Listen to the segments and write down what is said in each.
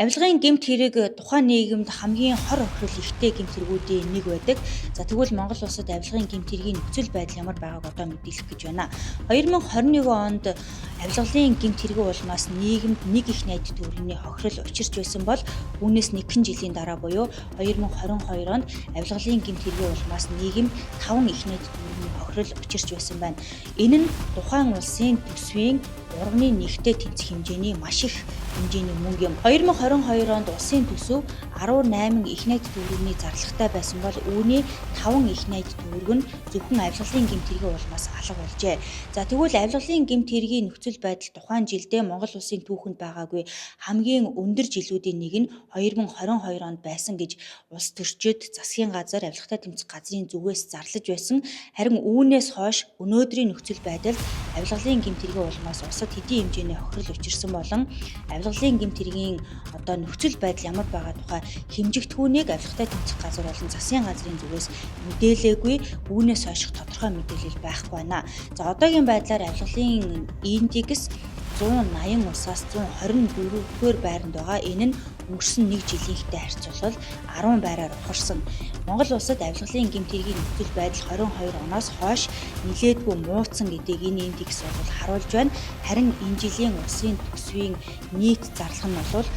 Авилгын гэмт хэрэг тухайн нийгэмд хамгийн хор охирол ихтэй гэмт хэрэгүүдийн нэг байдаг. За тэгвэл Монгол улсад авилгын гэмт хэргийн нөхцөл байдал ямар байгааг одоо мэдээлэх гэж байна. 2021 онд авилгалын гэмт хэргийн улмаас нийгэмд нэг их найд төвлөрийн хохирол учирч байсан бол үүнээс нэгэн жилийн дараа буюу 2022 онд авилгалын гэмт хэргийн улмаас нийгэмд 5 их найд төвлөрийн хохирол учирч байсан байна. Энэ нь тухайн улсын төсвийн 3.1-тэй тэнцэх хэмжээний маш их хэмжээний мөнгө юм. 2022 онд улсын төсөв 18 их найд төвлөрийн зарлагтай байсан бол үүний 5 их найд төвлөрг нь зөвхөн авилгалын гэмт хэргийн улмаас алга болжээ. За тэгвэл авилгалын гэмт хэргийн нөхцөл байдал тухайн жилдээ Монгол улсын түүхэнд байгаагүй хамгийн өндөр жилүүдийн нэг нь 2022 онд байсан гэж улс төрчид засгийн газар авилгатай тэмцэх газрын зүгээс зарлаж байсан. Харин үүнээс хойш өнөөдрийн нөхцөл байдалд авилгалын гэмт хэргийн улмаас улсад хэдийн хэмжээний хохирол учирсан болон авилгалын гэмт хэргийн одоо нөхцөл байдал ямар байгаа тухай хэмжигдэхүүнийг авилгатай тэмцэх газар болон засгийн газрын зүгээс мэдээлээгүй, үүнээс хойш тодорхой мэдээлэл байхгүй байна. За одоогийн байдлаар авилгалын индекс 180 улсаас 124-р байранд байгаа. Энэ нь өнгөрсөн нэг жилийнхтэй харьцуулбал 10 байраар ухарсан. Монгол улсад авилгалын гэмт хэргийн нөхцөл байдал 22 оноос хойш нилээдгүй муутсан гэдгийг энэ индекс бол харуулж байна. Харин энэ жилийн улсын төсвийн нийт зарлага нь бол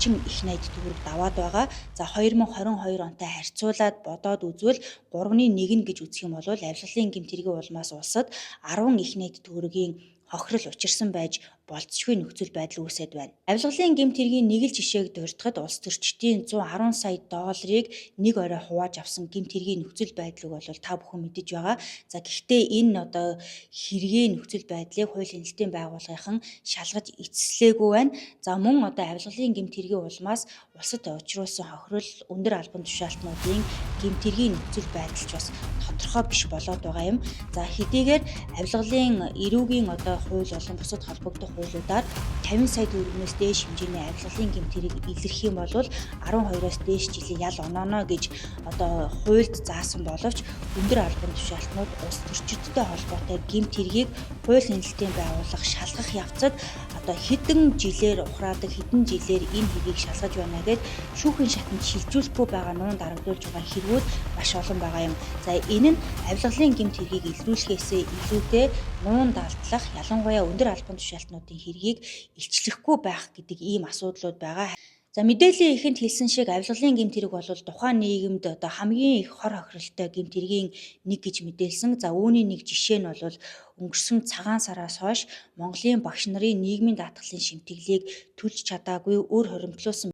30 их найд төгрөг даваад байгаа. За 2022 онтой харьцуулаад бодоод үзвэл 3.1 гэж үзэх юм бол авилгалын гэмт хэргийн улмаас улсад 10 их найд төгрөгийн хохирол учирсан байж болцшгүй нөхцөл байдал үүсэт байна. Авилгалын гэмт хэргийн нэг л жишээг дурдахад улс төрчдийн 110 сая долларыг нэг орой хувааж авсан гэмт хэргийн нөхцөл байдлыг бол та бүхэн мэдэж байгаа. За гэхдээ энэ одоо хэргийн нөхцөл байдлыг хууль хяналтын байгууллагын шалгаж эцэслээгүй байна. За мөн одоо авилгалын гэмт хэргийн улмаас улсад учруулсан хохирол өндөр албан тушаалтнуудын гэмт хэргийн нөхцөл байдалч бас тодорхой биш болоод байгаа юм. За хэдийгээр авилгалын эрүүгийн одоо хууль болон бусад холбогдох хуулиудаар 50 сая төгрөгнөөс дээш хэмжээний авилгалын гэмт хэрэг илэрхэх юм бол 12-оос дээш жилийн ял онооно гэж одоо хуульд заасан боловч өндөр албан тушаалтнууд улс төрчидтэй холбоотой гэмт хэргийг хууль хяналтын байгууллага шалгах явцад одоо хэдэн жилээр ухраадаг, хэдэн жилээр энэ хэргийг шалгаж байна гэд шүүхийн шатанд шилжүүлэхгүй байгаа нуун дарагдуулж байгаа хэрэгүүд маш олон байгаа юм. За энэ нь авилгалын гэмт хэргийг илрүүлэхээсээ илүүтэй нуун далдлах, ялангуяа өндөр албан тушаалтнуудын хэргийг илчлэхгүй байх гэдэг ийм асуудлууд байгаа. За мэдээллийн эхэнд хэлсэн шиг авилгалын гэмт хэрэг бол тухайн нийгэмд одоо хамгийн их хор хохиролтой гэмт хэргийн нэг гэж мэдээлсэн. За үүний нэг жишээ нь бол өнгөрсөн цагаан сараас хойш Монголын багш нарын нийгмийн даатгалын шимтгэлийг төлж чадаагүй өр хоримтлуулсан